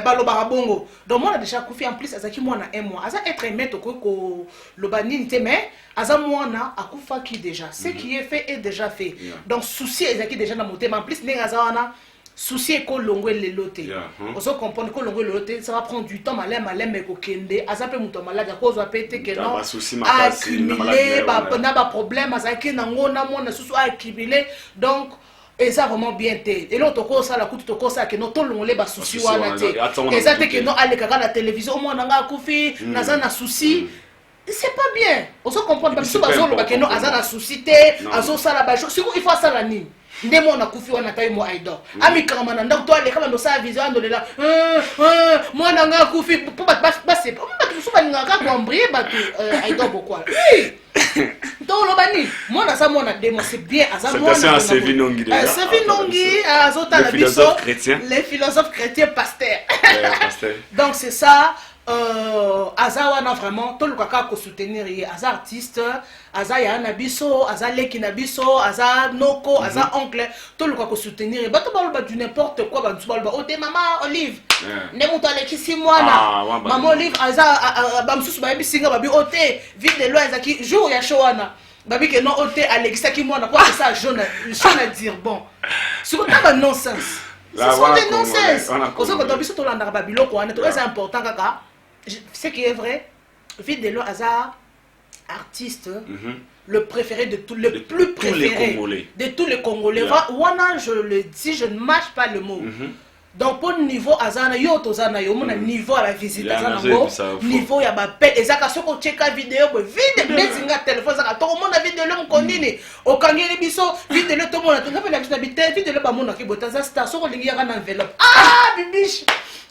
Balobara bongo. Donc moi on a déjà koufi en plus azaki moi na un mois. Aza être aimé to ko lobanini te mais aza moi na akufa qui déjà. Ce qui est fait est déjà fait. Donc souci ezaki déjà na moté mais en plus nenga wana souci ko longwe le loté. On se comprendre ko longwe le loté ça va prendre du temps malem mais ko kende aza pe muto malade à cause pété que non. Accumuler ba problème azaki na ngona moi na souci accumuler donc et ça vraiment bien été et l'autre cause ça la coûte to cause ça que non tout le monde les souci wana té et ça que non aller kaka la télévision moi nanga kufi naza na souci c'est pas bien on se comprend pas sur bazolo ba que non aza na souci té azo ça la ba il faut ça la nini ndemo na kufi wana tayi mo aido ami kama na ndako to aller kama ndo sa vision ndo lela moi nanga kufi pour ba c'est pas tout ça nanga ka combrier ba aido pourquoi donc lobani moi na ça moi na démo c'est bien aza moi c'est Sévi Nongi azota la biso les philosophes chrétiens pasteurs donc c'est ça aza wana vraiment tout le kaka ko soutenir aza artiste aza ya na biso aza leki na biso aza noko aza oncle tout le kaka ko soutenir bato baloba du n'importe quoi bantu baloba o te maman Olive ne muto aleki si mwana maman Olive aza bamsusu ba bisinga babi o te vide de loi ezaki jour ya show wana babi que non o te aleki mwana quoi c'est ça jaune à dire bon c'est quoi ba nonsense ce sont des nonsense on se quand biso to landa ba biloko wana to c'est important kaka ce qui est vrai, Videlo Hazard, artiste, le préféré de tous les plus préféré de tous les Congolais. Wana, je le dis, je ne mâche pas le mot. Donc pour le niveau Azana, yo tozana yo mon niveau à la visite Azana niveau ya ba pe ezaka soko cheka vidéo vide bezinga téléphone zaka to mon vidéo le mkonini okangeli biso vidéo to mon to ngapela biso bité vidéo ba mon ki botaza star soko lingi ya na enveloppe bibiche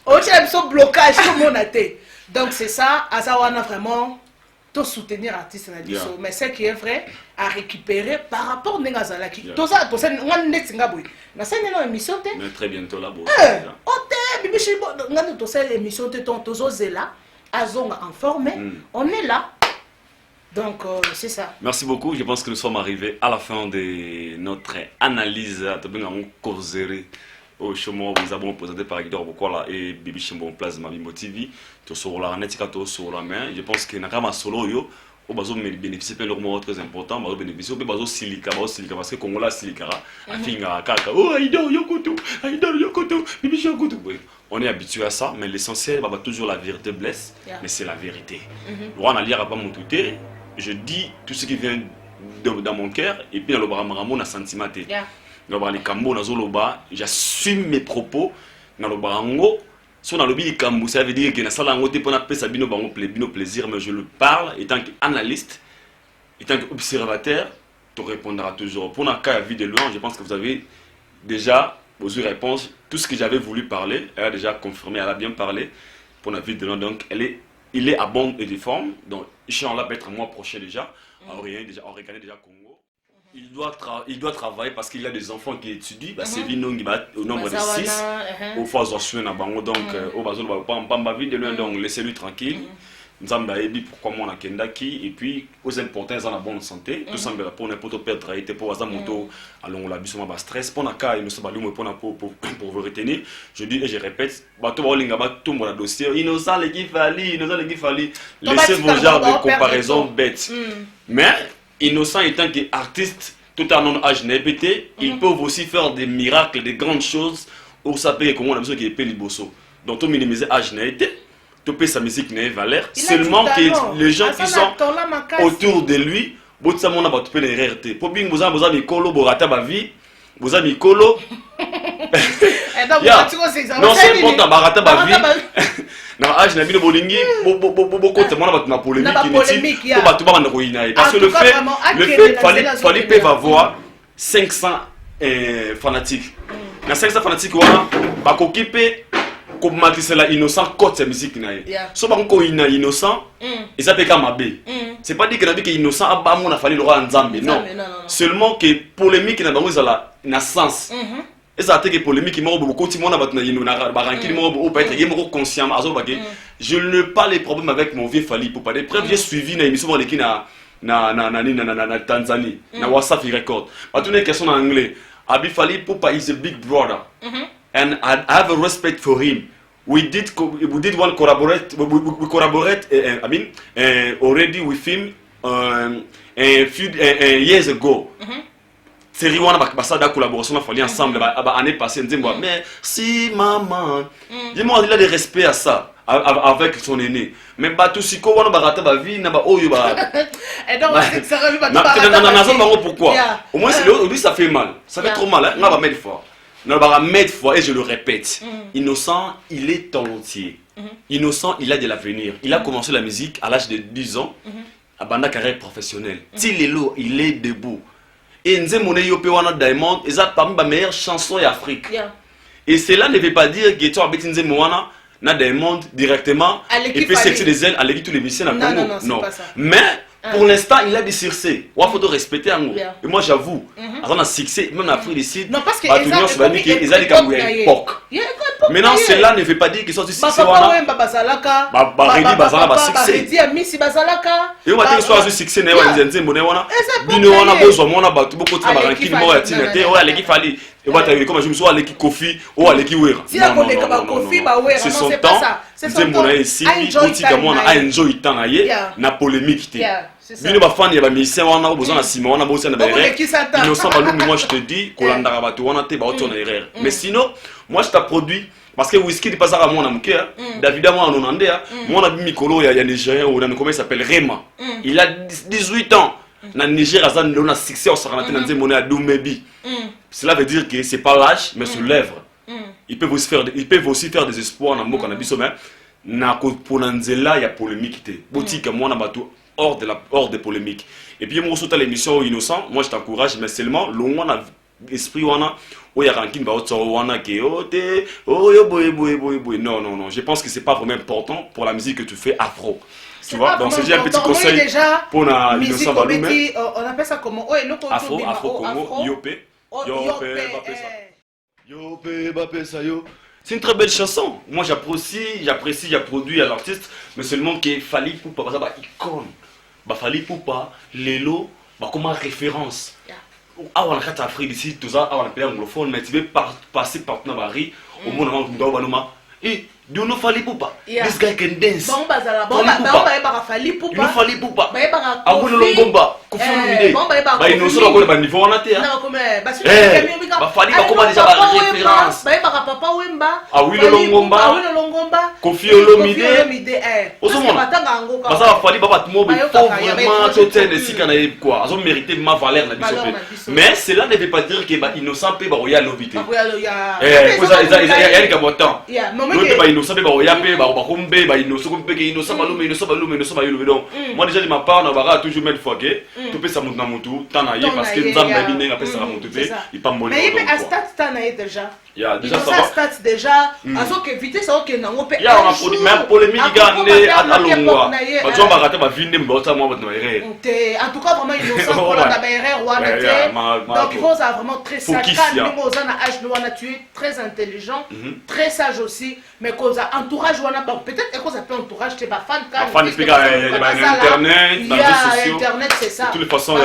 o tcha biso blocage to mon até. Donc c'est ça, Azawana vraiment, tout soutenir artiste na biso, mais ce qui est vrai à récupérer par rapport à Ngazalaki. Tout ça, on est Singapore. Na scène non émission té. Mais très bientôt là bas. Oté, bibi chibo, ngana to ça émission té ton tozo zela, azonga en forme, on est là. Donc c'est ça. Merci beaucoup, je pense que nous sommes arrivés à la fin de notre analyse de Bengamon Kozere. Au chemin nous avons présenté par Guido Bokola et Bibi Chimbo Plasma Bimbo TV to sur la netika to sur la main je pense que nakama solo yo au bazo bénéficier plein de très important bazo bénéficier au bazo silica parce que Congola silica afinga kaka oh aido yokoto Bibi yokoto on est habitué à ça mais l'essentiel va toujours la vérité blesse mais c'est la vérité on a lire pas mon touté je dis tout ce qui vient dans mon cœur et puis dans le baramaramo na sentiment j'assume mes propos dans le barango. Si on a le kambo, ça veut dire que na plaisir, mais je le parle étant qu'analyste, étant qu'observateur, tu répondras toujours. Pour la cas vie de loin, je pense que vous avez déjà vos réponses. Tout ce que j'avais voulu parler, elle a déjà confirmé, elle a bien parlé. Pour la vie de loin, donc il est à bonne et de forme. Donc, Inch'Allah peut être un mois prochain déjà. On regardait déjà Congo. Il doit travailler parce qu'il a des enfants qui étudient. C'est Vinong au nombre de 6. Au fois donc au bazon pas vie de loin donc laissez-lui tranquille. Nzamba ebi pourquoi moi na kendaki et puis aux importants dans la bonne santé tout semble pour n'importe perdre traité pour avoir moto allons la biso ma stress pour na cas il nous sommes pour vous retenir je dis et je répète bato balinga bato mon dossier innocent les qui fallait laissez vos genres de comparaison bêtes mais innocent étant qu'artiste tout en non âge n'épété ils peuvent aussi faire des miracles des grandes choses où ça paye comme on a besoin qui est péliboso donc tout minimiser âge n'était tout peut sa musique n'a valeur seulement que les gens qui sont autour de lui bon ça mon a pas tout les RT pour bien vous avez Mikolo borata ba vie vous avez Mikolo non c'est pour ta barata ba vie na âge na bino bolingi beaucoup de monde na polémique pour ba tout ba na koina parce que le fait fallait peut avoir 500 fanatiques na 500 fanatiques wana ba kokipe comme Matisela innocent côté sa musique nae so ba ko ina innocent et ça peut comme abe c'est pas dire que na dit que innocent aba mon a fallu le roi nzambe non seulement que polémique na bango zala na sens et ça que polémique mo beaucoup ti mona batna yino na ba rankili mo o peut être yemo conscient azo ba je ne pas les problèmes avec mon vieux Fally pour pas des preuves j'ai suivi na émission les qui na Tanzanie na WhatsApp record ba toutes les questions en anglais Abi Fally Ipupa is a big brother, and I have a respect for him. We did one collaborate. We collaborate. I mean, already with him a few years ago. Série wana bakasa da collaboration na Fally ensemble année passée ndimbo mais si maman dis-moi il a des respect à ça avec son aîné mais ba tout siko wana barata ba vie na ba oyo ba et donc c'est ça revu ba non pourquoi au moins c'est lui ça fait mal ça fait trop mal hein on va mettre fort on va mettre fort et je le répète Innocent il est talentueux Innocent il a de l'avenir il a commencé la musique à l'âge de 10 ans à banda carrière professionnelle Tilelo il est debout. Et Nzemone Yope wana Diamond, ils ont parmi les meilleures chansons d'Afrique. Et cela ne veut pas dire que tu as bêté Nzemone na Diamond directement et puis c'est des ailes à l'équipe tous les musiciens à Congo. Non. Mais pour l'instant, il a des succès. Il faut respecter un mot. Et moi j'avoue, avant un succès, même en Afrique du Sud, non parce que ils ont des comme époque. Maintenant, cela ne veut pas dire qu'ils sont du succès. Et on va dire soit du succès, ne va dire Nzemone wana. Bino wana bozo mona batu boko tina baranki mo ya tina te o aleki Fally. Et va t'arriver comme je me suis aleki Kofi ou aleki Wera. C'est son temps. Nzemone ici, otika mona a enjoy temps na ye na polémique te. Bino ba fan ya ba musicien wana o besoin na sima wana bosa na ba erreur. Innocent Balou moi je te dis kolanda batu wana te ba oto na erreur. Mais sinon, moi je t'a produit parce que Whisky n'est pas à mon amke, David à moi en Onandé, moi on a vu Mikolo, il y a Nigérien ou comment il s'appelle Rema. Il a 18 ans. Dans le Niger, il a succès au Saranaté, dans le à Doumebi. Cela veut dire que c'est pas l'âge, mais sur l'œuvre. Ils peuvent aussi faire des espoirs dans le mot qu'on a dit sommet. Na Ponanzela, il y a polémique. Boutique, moi on a battu hors des polémiques. Et puis moi sur l'émission Innocent, moi je t'encourage, mais seulement l'on a esprit wana o ya ranking ba otso wana ke ote oh yo boy non je pense que c'est pas vraiment important pour la musique que tu fais afro tu vois donc c'est déjà un petit conseil pour la Innocent Balou on appelle ça comment afro Congo yopé c'est une très belle chanson moi j'apprécie j'ai produit à l'artiste mais seulement que Fally Ipupa par exemple icône ba Fally Ipupa lelo ba comme référence. Ah, on a fait Afrique ici, tout ça, on a pays anglophone, mais tu veux passer partout dans Paris, au monde avant, et do no Fally Ipupa. This guy can dance. Bon bazala, Fally Ipupa. You Fally Ipupa. Abuno Longomba, Koffi Olomide. Ba Innocent ko ba niveau wana te. Non comme ba Fally ba comment déjà ba référence. Ba papa Wemba. Abuno Longomba. Koffi Olomide. Osomona. Parce que Fally ba mo be vraiment totel sika na quoi. Azo mériter ma valeur na biso. Mais cela ne veut pas dire que ba Innocent pe ba royal lovité. Il y a temps. Non pas Innocent ba royal pe ba kombe ba Innocent pe que Innocent Balou donc moi déjà de ma part on va toujours mettre fois que tu peux ça monter dans moto tanaye parce que nous avons bien appelé ça monter il pas mollo mais à stade tanaye déjà il y a déjà ça stade déjà aso que vitesse ça que nango pe il y a on a même polémique gagné à longwa parce qu'on va rater ma vie ndem bota moi votre erreur en tout cas vraiment Innocent pour la erreur wana donc il faut ça vraiment très sage quand nous on a âge nous on a tué très intelligent très sage aussi mais cause entourage wana peut-être que ça peut entourage c'est pas fan quand fan internet dans les réseaux sociaux internet c'est ça de toutes les façons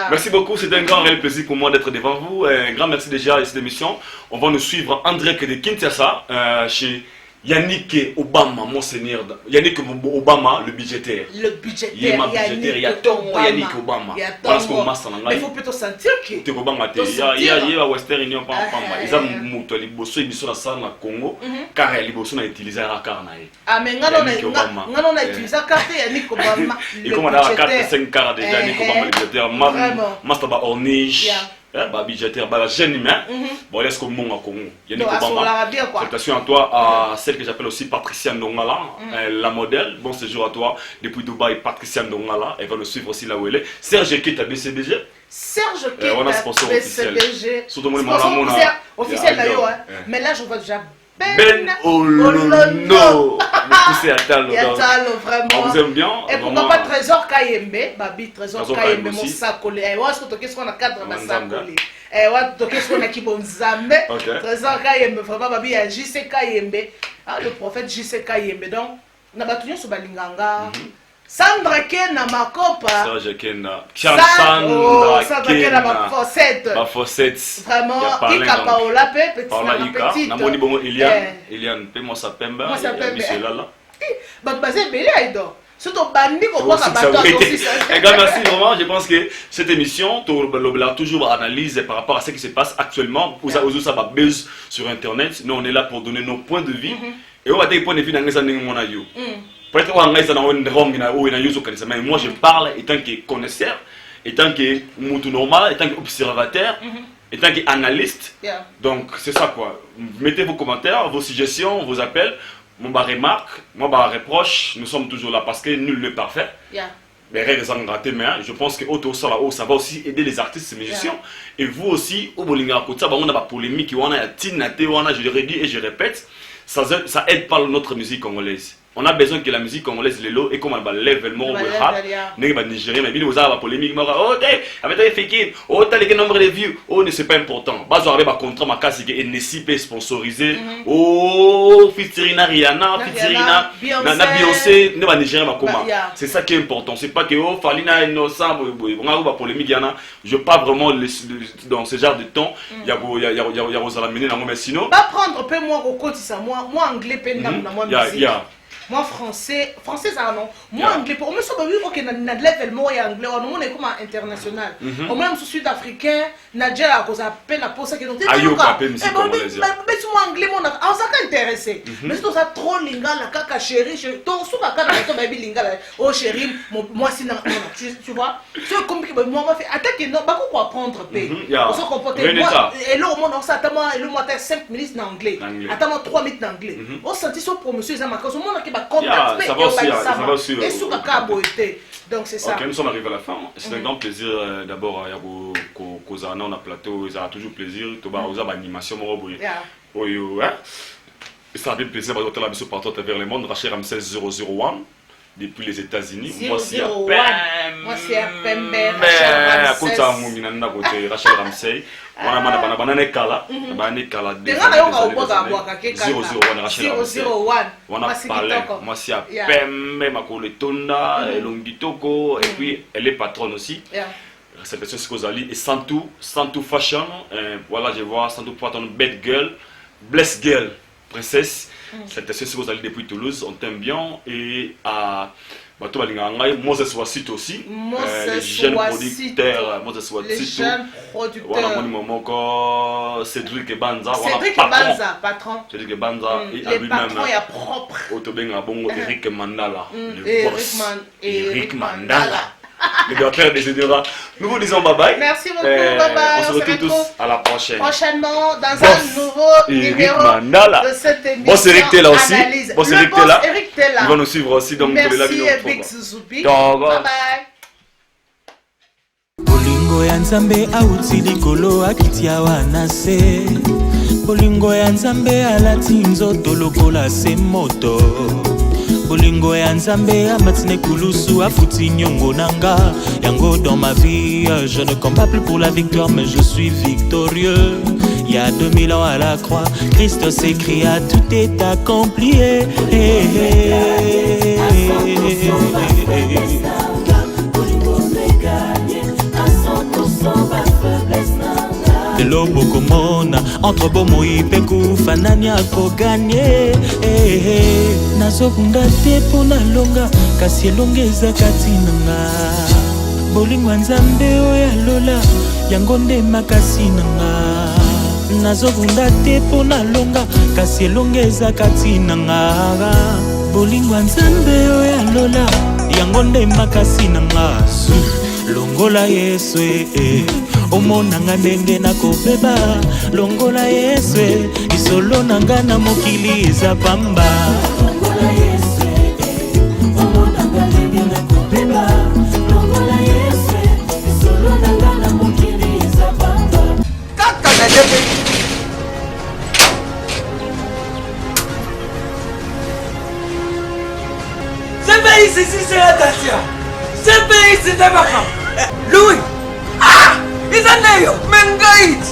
merci beaucoup c'est un grand réel plaisir pour moi d'être devant vous un grand merci déjà à cette émission on va nous suivre en direct de Kinshasa chez Yannick Obama, monseigneur. Yannick Obama, le budgétaire. Le budgétaire. Il y a tant Yannick Obama. Voilà ce qu'on m'a dit. Mais il faut plutôt sentir que. Il y a Western Union. Ils ont monté les bossos, ils sont dans le Congo. Car les bossos ont utilisé la carte. Ah, mais on a utilisé la carte Yannick Obama. Et comme on a la carte 5 cartes de Yannick Obama, le budgétaire. Mastaba Orniche. Bah budgétaire, bah jeune humain. Bon, est-ce que mon Congo Yannick Obama. Salutations à toi, à celle que j'appelle aussi Patricia Ndongala, la modèle. Bon séjour à toi depuis Dubaï, Patricia Ndongala. Elle va nous suivre aussi là où elle est. Serge Keta BCBG. Serge Keta on a sponsor BCBG. Surtout moi, officiel d'ailleurs. Mais là, je vois déjà. Ben Olono. C'est Atalo. Vraiment. On vous aime bien. Et pourquoi pas Trésor Kayembe, Babi Trésor Kayembe, mon sacolé. Et ouais, qu'est-ce qu'on a cadre dans sacolé. Et ouais, qu'est-ce qu'on a qui bon Zambe. Trésor Kayembe, vraiment Babi a JC Kayembe. Le prophète JC Kayembe. Donc, on a battu sur Balinganga. Sandra Kena Makopa. Sandra Kena. Sandra Kena Bafosette. Bafosette. Vraiment, Ika Paola Pepe, petite. Namoni bongo Eliane, paie-moi sa pembe. Moi sa pembe. Bah basé belé aido. Surtout bandi ko kwa merci vraiment, je pense que cette émission a toujours analyse par rapport à ce qui se passe actuellement. Vous avez ça buzz sur internet. Nous on est là pour donner nos points de vue et on va dire point de vue dans les années mon aïe. Peut-être on a mais moi je parle étant que connaisseur, étant que moutou normal, étant que observateur, étant que analyste. Donc c'est ça quoi. Mettez vos commentaires, vos suggestions, vos appels. Mon remarque, mon reproche, nous sommes toujours là parce que nul n'est parfait. Mais règles sont gratées, mais je pense que ça va aussi aider les artistes et musiciens. Et vous aussi, au Bolinga Kota, on a la polémique, on a Tinate, je le redis et je répète, ça aide pas notre musique congolaise. On a besoin que la musique congolaise les lots et comme elle l'événement au rap, n'est pas nigérien, mais bien vous avez la polémique, oh avec Fekir, oh t'as les nombre de vues, oh ne c'est pas important. Bas avec un contrat ma casse qui est NCP sponsorisé, oh featuring Rihanna, featuring na Beyoncé, n'est pas nigérien ma comment. C'est ça qui est important. C'est pas que oh Falina innocent, on a la polémique yana. Je parle vraiment dans ce genre de temps. Il y a aux alamines dans mais sinon. Pas prendre peu moi au côté ça, moi anglais peine dans moi musique. Moi français ça non. Moi anglais pour moi ça va vivre que na level moi anglais on est comme international. Au même sud-africain, Nadja a cause peine à poser que non. Ayo capé musique congolaise. Mais moi anglais moi on ça intéressé. Mais c'est ça trop lingala kaka chéri, ton sous la kana to baby lingala. Oh chéri, moi si non tu vois. C'est compliqué moi on va faire attaque non pas quoi apprendre paix. On se comporter moi et là au monde on s'attend et le moi 5 minutes en anglais. Attends 3 minutes en anglais. On sentit son promotion ça marque au monde qui ça va aussi. Et sous la caboté. Donc c'est ça. Ok, nous sommes arrivés à la fin. C'est un grand plaisir d'abord à Kozana, on a plateau, ça a toujours plaisir. Toba, on a animation, ça a fait plaisir de la mission partout à travers le monde. Rachel Ramsey 001 depuis les États-Unis. Moi c'est à Pembe. Rachel Ramsey. On a banane kala 001 on a parlé moi c'est à Pembe makolo tonda Longitoko et puis elle est patronne aussi cette personne Skozali et Santou Fashion voilà je vois Santou Patron Bad Girl Bless Girl Princesse cette personne Skozali depuis Toulouse on t'aime bien et à Moses Wassit aussi, les jeunes producteurs, Moses Wassit, voilà mon moment Cédric Banza, patron, Cédric Banza et à lui-même, Otobenga Bongo Eric Mandala, le boss, Eric Mandala. Le docteur des Edera. Nous vous disons bye bye. Merci beaucoup, bye bye. On se retrouve tous à la prochaine. Prochainement dans un nouveau numéro de cette émission. Boss Eric Tella aussi. Boss Eric Tella. Il va nous suivre aussi donc merci Big Suzuki. Bye bye. Bolingo ya Nzambe auti likolo akitia wanase. Bolingo ya Nzambe alati nzoto lokola se moto. Bolingo ya Nzambe amatine kulusu afuti nyongo nanga. Yango dans ma vie, je ne combats plus pour la victoire mais je suis victorieux. Il y a 2000 ans à la croix, Christ s'écria tout est accompli. Lobo komona entre bomoi peku fanania ko gagner nazokunda te pona longa kasi elongeza katinanga bolingo Nzambe oya lola yango nde makasi nanga nazokunda te pona longa kasi elongeza katinanga bolingo Nzambe oya lola yango nde makasi nanga longola Yesu omonanga ndenge nakobeba longola Yesu isolo nanga na mokili eza pamba longola Yesu omonanga ndenge nakobeba longola Yesu isolo nanga na mokili eza pamba kaka na debe ce pays ici c'est la Dacia ce pays c'est Dabaka Louis ils en ont Mengaït.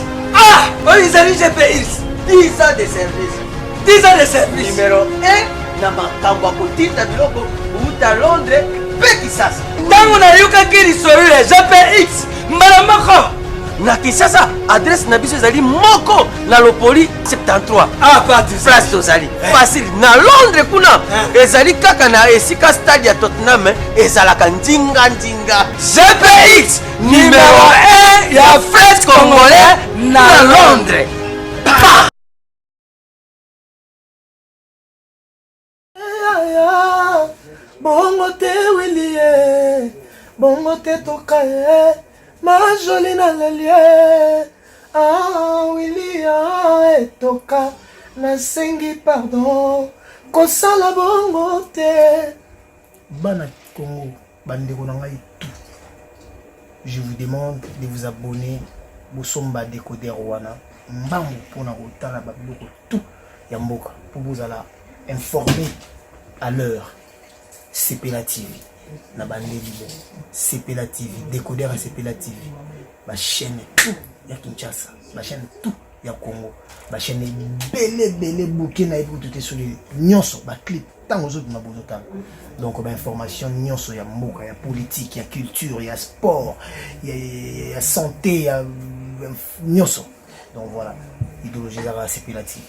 Ils ont GPS. 10 ans de service. 10 ans de service. Numéro 1, dans ma Kambakoti, dans le à Londres, mpe Kisasa. Ntango nayokaki lisolo ya GPX mbala moko na Kisasa, adresse na biso ezali moko na Lopoli 73. Ah, pas du place tozali. Facile na Londres kuna. Ezali kaka na esika stade ya Tottenham ezalaka ndinga. GPX numéro 1 ya French Congolais na Londres. Bongo te Willie, bongo te tokaye, ma jolie na lelie. Ah Willie etoka, nasengi pardon, kosala bongo te. Bana Congo, bandeko na ngai tout. Je vous demande de vous abonner Bosomba Décodeur wana, mbangu pona kotala babiloko tout ya mboka pour vous alla informer à l'heure. CPLA TV, na bandeli CPLA TV, Décodeur à CPLA TV, ma chaîne tout ya Kinshasa, ma chaîne tout ya Congo, ma chaîne belle bouquet na pour tout sur les nyonso, ba clip tant aux autres ma bonota. Donc ba information nyonso ya mboka, ya politique, ya culture, ya sport, ya santé, ya nyonso. Donc voilà, idéologie à CPLA TV.